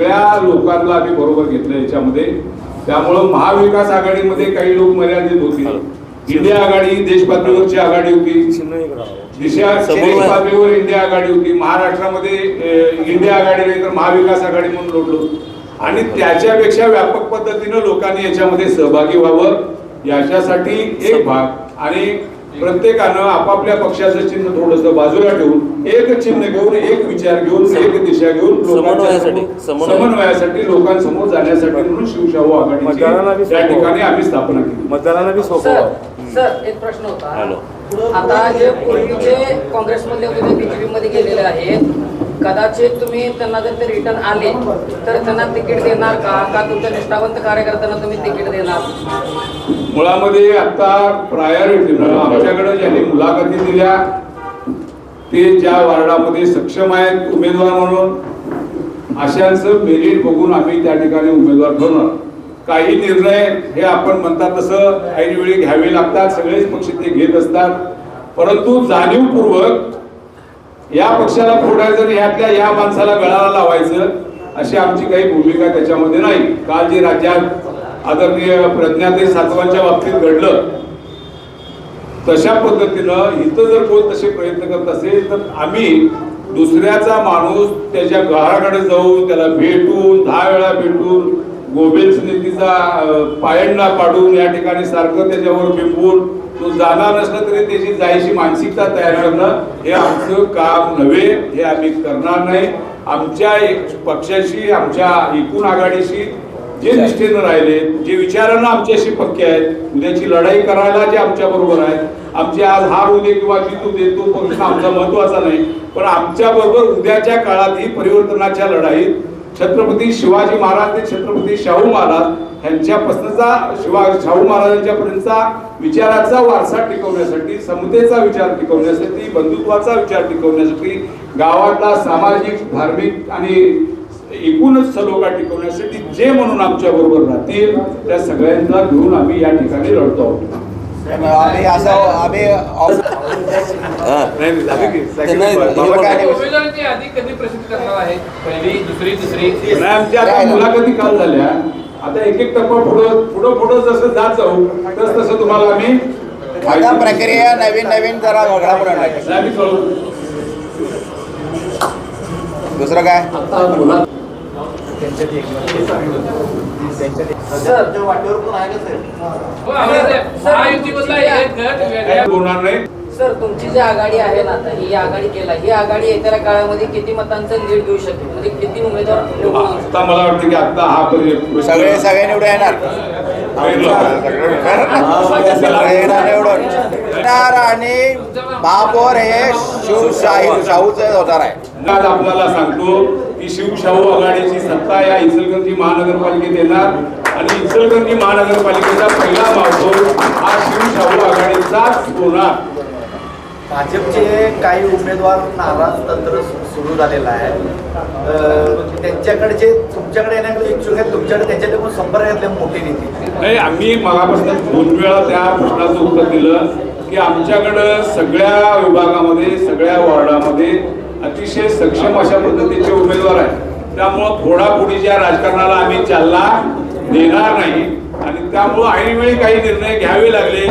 सगळ्या लोकांना आम्ही बरोबर घेतलं याच्यामध्ये। त्यामुळं महाविकास आघाडीमध्ये काही लोक मर्यादित होते, इंडिया आघाडी देश पातळीवरची आघाडी होती, दिशा देश पातळीवर इंडिया आघाडी होती, महाराष्ट्रामध्ये इंडिया आघाडी नाही तर महाविकास आघाडी म्हणून लढलो आणि त्याच्यापेक्षा व्यापक पद्धतीनं लोकांनी याच्यामध्ये सहभागी व्हावं याच्यासाठी एक भाग आणि प्रत्येकानं आपापल्या पक्षाचं चिन्ह थोडंसं बाजूला ठेवून एक चिन्ह घेऊन एक विचार घेऊन एक दिशा घेऊन समन्वयासाठी लोकांसमोर जाण्यासाठी म्हणून शिवशाहू आघाडीची त्या ठिकाणी आम्ही स्थापना केली। मतदारांना बी सोपं। सर एक प्रश्न होता, आता जे पूर्वीचे काँग्रेसमधले होते ते बीजेपी मध्ये गेलेले आहेत, कदाचित तुम्ही त्यांना जर ते रिटर्न आले तर त्यांना तिकीट देणार का तुमच्या निष्ठावंत कार्यकर्त्यांना तुम्ही तिकीट देणार? मुळामध्ये आता प्रायोरिटीनं आमच्याकडे ज्यांनी मुलाखती दिल्या ते ज्या वार्डामध्ये सक्षम आहेत उमेदवार म्हणून अशांचं मेरिट बघून आम्ही त्या ठिकाणी उमेदवार ठरवणार। काही निर्णय हे आपण म्हणतात तसं ऐनवेळी घ्यावे लागतात, सगळेच पक्ष ते घेत असतात, परंतु जाणीवपूर्वक या पक्षाला फोडायचं आणि ह्यातल्या या माणसाला गळाला लावायचं अशी आमची काही भूमिका त्याच्यामध्ये नाही। काल जे राज्यात आदरणीय प्रज्ञाताई सातवांच्या बाबतीत घडलं तशा पद्धतीनं इथं जर कोण तसे प्रयत्न करत असेल तर आम्ही दुसऱ्याचा माणूस त्याच्या घराकडे जाऊन त्याला भेटून 10 वेळा भेटून गोबेल्स नीतीचा पायंडा पाडून या ठिकाणी सारखं त्याच्यावर बिंबून तो जाणार नसला तरी त्याची जायची मानसिकता तयार करणं हे आमचं काम नव्हे, हे आम्ही करणार नाही। आमच्या पक्षाशी आमच्या एकूण आघाडीशी जे निष्ठेनं राहिले, जे विचारांना आमच्याशी पक्के आहेत, उद्याची लढाई करायला जे आमच्या बरोबर आहेत, आमची आज हार होऊ दे किंवा जीत दे तो पक्ष आमचा महत्वाचा नाही, पण आमच्या बरोबर उद्याच्या काळात ही परिवर्तनाच्या लढाईत छत्रपती शिवाजी महाराज ते छत्रपती शाहू महाराज यांच्यापासूनचा शाहू महाराजांच्या पर्यंतचा विचाराचा वारसा टिकवण्यासाठी, समतेचा विचार टिकवण्यासाठी, बंधुत्वाचा विचार टिकवण्यासाठी, गावातला सामाजिक धार्मिक आणि एकूणच सलोखा टिकवण्यासाठी जे म्हणून आमच्या बरोबर राहतील त्या सगळ्यांना घेऊन आम्ही या ठिकाणी लढतो आहोत। मुलाखती काल झाल्या, आता एक एक टप्पा पुढं जसं जात जाऊ तसं तुम्हाला आम्ही प्रक्रिया नवीन जरा दुसरं काय होणार नाही। सर तुमची जी आघाडी आहे ना आता ही आघाडी केला, ही आघाडी येत्या काळामध्ये किती मतांचं लीड घेऊ शकते, म्हणजे किती उमेदवार? आता मला वाटतं की आता हा सगळे निवडून येणार आणि महापौर हे शाहूच होणार आहे। आज आपल्याला सांगतो की शिवशाहू आघाडीची सत्ता या इचलकरंजी महानगरपालिकेत येणार आणि इचलकरंजी महानगरपालिकेचा पहिला महापौर हा शिवशाहू आघाडीचाच होणार। भाजपचे काही उमेदवार नाराज तंत्र सुरू झालेलं आहे, त्यांच्याकडचे तुमच्याकडे येण्याकडे इच्छुक आहेत, तुमच्याकडे त्यांच्याकडे संपर्क घातले मोठी नीती नाही। आम्ही मगापासून 2 वेळा त्या प्रश्नाचं उत्तर दिलं की आमच्याकडं सगळ्या विभागामध्ये सगळ्या वॉर्डामध्ये अतिशय सक्षम अशा पद्धतीचे उमेदवार आहेत, त्यामुळं फोडाफोडीच्या राजकारणाला आम्ही चालना देणार नाही आणि त्यामुळं ऐनवेळी काही निर्णय घ्यावे लागले